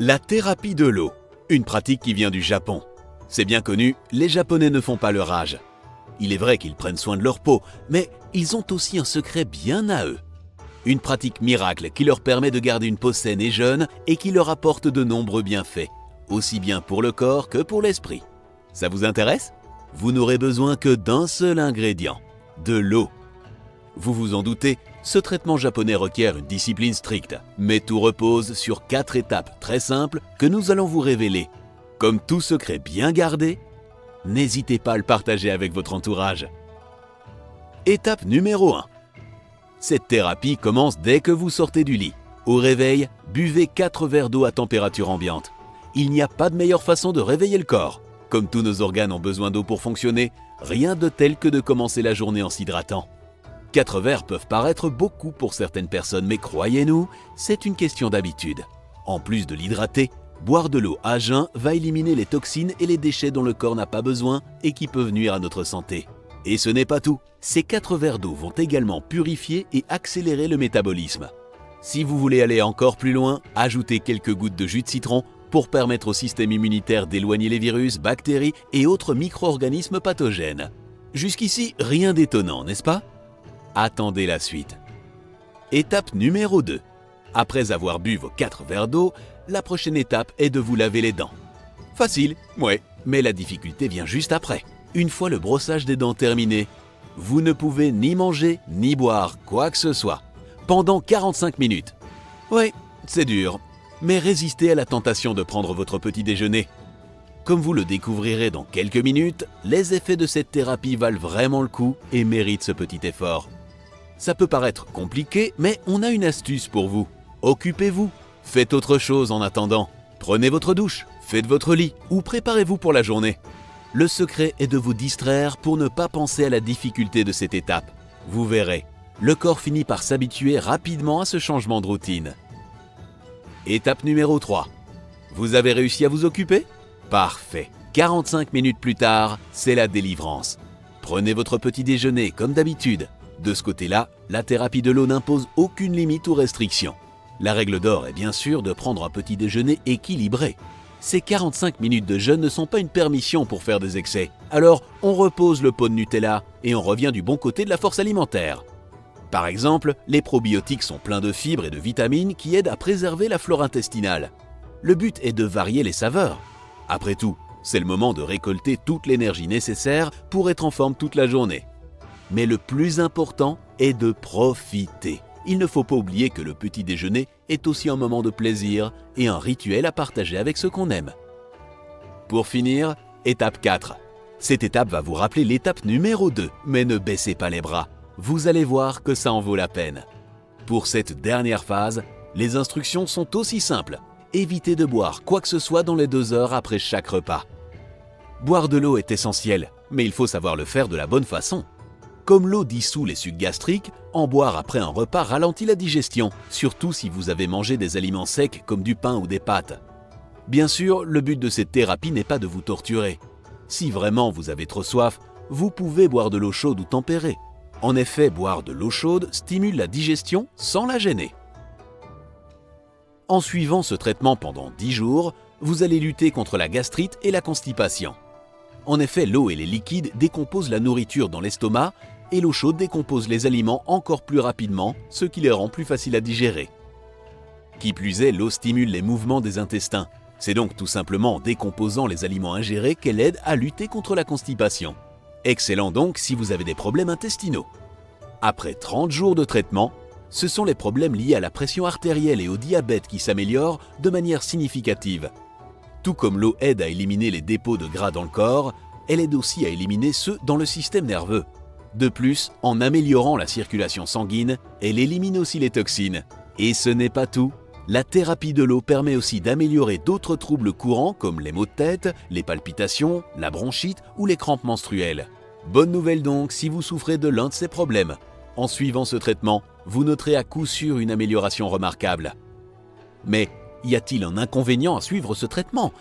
La thérapie de l'eau, une pratique qui vient du Japon. C'est bien connu, les Japonais ne font pas leur âge. Il est vrai qu'ils prennent soin de leur peau, mais ils ont aussi un secret bien à eux. Une pratique miracle qui leur permet de garder une peau saine et jeune et qui leur apporte de nombreux bienfaits, aussi bien pour le corps que pour l'esprit. Ça vous intéresse? Vous n'aurez besoin que d'un seul ingrédient, de l'eau. Vous vous en doutez, ce traitement japonais requiert une discipline stricte, mais tout repose sur 4 étapes très simples que nous allons vous révéler. Comme tout secret bien gardé, n'hésitez pas à le partager avec votre entourage. Étape numéro 1. Cette thérapie commence dès que vous sortez du lit. Au réveil, buvez 4 verres d'eau à température ambiante. Il n'y a pas de meilleure façon de réveiller le corps. Comme tous nos organes ont besoin d'eau pour fonctionner, rien de tel que de commencer la journée en s'hydratant. 4 verres peuvent paraître beaucoup pour certaines personnes, mais croyez-nous, c'est une question d'habitude. En plus de l'hydrater, boire de l'eau à jeun va éliminer les toxines et les déchets dont le corps n'a pas besoin et qui peuvent nuire à notre santé. Et ce n'est pas tout, ces 4 verres d'eau vont également purifier et accélérer le métabolisme. Si vous voulez aller encore plus loin, ajoutez quelques gouttes de jus de citron pour permettre au système immunitaire d'éloigner les virus, bactéries et autres micro-organismes pathogènes. Jusqu'ici, rien d'étonnant, n'est-ce pas? Attendez la suite. Étape numéro 2. Après avoir bu vos 4 verres d'eau, la prochaine étape est de vous laver les dents. Facile, ouais, mais la difficulté vient juste après. Une fois le brossage des dents terminé, vous ne pouvez ni manger ni boire quoi que ce soit pendant 45 minutes. Ouais, c'est dur, mais résistez à la tentation de prendre votre petit déjeuner. Comme vous le découvrirez dans quelques minutes, les effets de cette thérapie valent vraiment le coup et méritent ce petit effort. Ça peut paraître compliqué, mais on a une astuce pour vous. Occupez-vous, faites autre chose en attendant. Prenez votre douche, faites votre lit ou préparez-vous pour la journée. Le secret est de vous distraire pour ne pas penser à la difficulté de cette étape. Vous verrez, le corps finit par s'habituer rapidement à ce changement de routine. Étape numéro 3. Vous avez réussi à vous occuper? Parfait. 45 minutes plus tard, c'est la délivrance. Prenez votre petit déjeuner comme d'habitude. De ce côté-là, la thérapie de l'eau n'impose aucune limite ou restriction. La règle d'or est bien sûr de prendre un petit déjeuner équilibré. Ces 45 minutes de jeûne ne sont pas une permission pour faire des excès. Alors, on repose le pot de Nutella et on revient du bon côté de la force alimentaire. Par exemple, les probiotiques sont pleins de fibres et de vitamines qui aident à préserver la flore intestinale. Le but est de varier les saveurs. Après tout, c'est le moment de récolter toute l'énergie nécessaire pour être en forme toute la journée. Mais le plus important est de profiter. Il ne faut pas oublier que le petit déjeuner est aussi un moment de plaisir et un rituel à partager avec ceux qu'on aime. Pour finir, étape 4. Cette étape va vous rappeler l'étape numéro 2, mais ne baissez pas les bras. Vous allez voir que ça en vaut la peine. Pour cette dernière phase, les instructions sont aussi simples. Évitez de boire quoi que ce soit dans les 2 heures après chaque repas. Boire de l'eau est essentiel, mais il faut savoir le faire de la bonne façon. Comme l'eau dissout les sucs gastriques, en boire après un repas ralentit la digestion, surtout si vous avez mangé des aliments secs comme du pain ou des pâtes. Bien sûr, le but de cette thérapie n'est pas de vous torturer. Si vraiment vous avez trop soif, vous pouvez boire de l'eau chaude ou tempérée. En effet, boire de l'eau chaude stimule la digestion sans la gêner. En suivant ce traitement pendant 10 jours, vous allez lutter contre la gastrite et la constipation. En effet, l'eau et les liquides décomposent la nourriture dans l'estomac et l'eau chaude décompose les aliments encore plus rapidement, ce qui les rend plus faciles à digérer. Qui plus est, l'eau stimule les mouvements des intestins. C'est donc tout simplement en décomposant les aliments ingérés qu'elle aide à lutter contre la constipation. Excellent donc si vous avez des problèmes intestinaux. Après 30 jours de traitement, ce sont les problèmes liés à la pression artérielle et au diabète qui s'améliorent de manière significative. Tout comme l'eau aide à éliminer les dépôts de gras dans le corps, elle aide aussi à éliminer ceux dans le système nerveux. De plus, en améliorant la circulation sanguine, elle élimine aussi les toxines. Et ce n'est pas tout. La thérapie de l'eau permet aussi d'améliorer d'autres troubles courants comme les maux de tête, les palpitations, la bronchite ou les crampes menstruelles. Bonne nouvelle donc si vous souffrez de l'un de ces problèmes. En suivant ce traitement, vous noterez à coup sûr une amélioration remarquable. Mais y a-t-il un inconvénient à suivre ce traitement?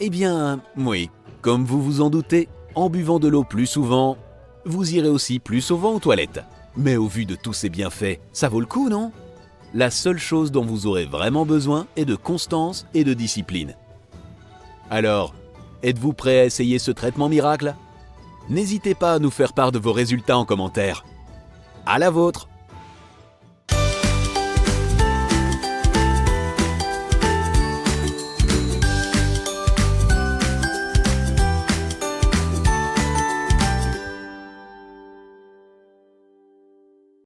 Eh bien, oui. Comme vous vous en doutez, en buvant de l'eau plus souvent, vous irez aussi plus souvent aux toilettes. Mais au vu de tous ces bienfaits, ça vaut le coup, non? La seule chose dont vous aurez vraiment besoin est de constance et de discipline. Alors, êtes-vous prêt à essayer ce traitement miracle? N'hésitez pas à nous faire part de vos résultats en commentaire. À la vôtre!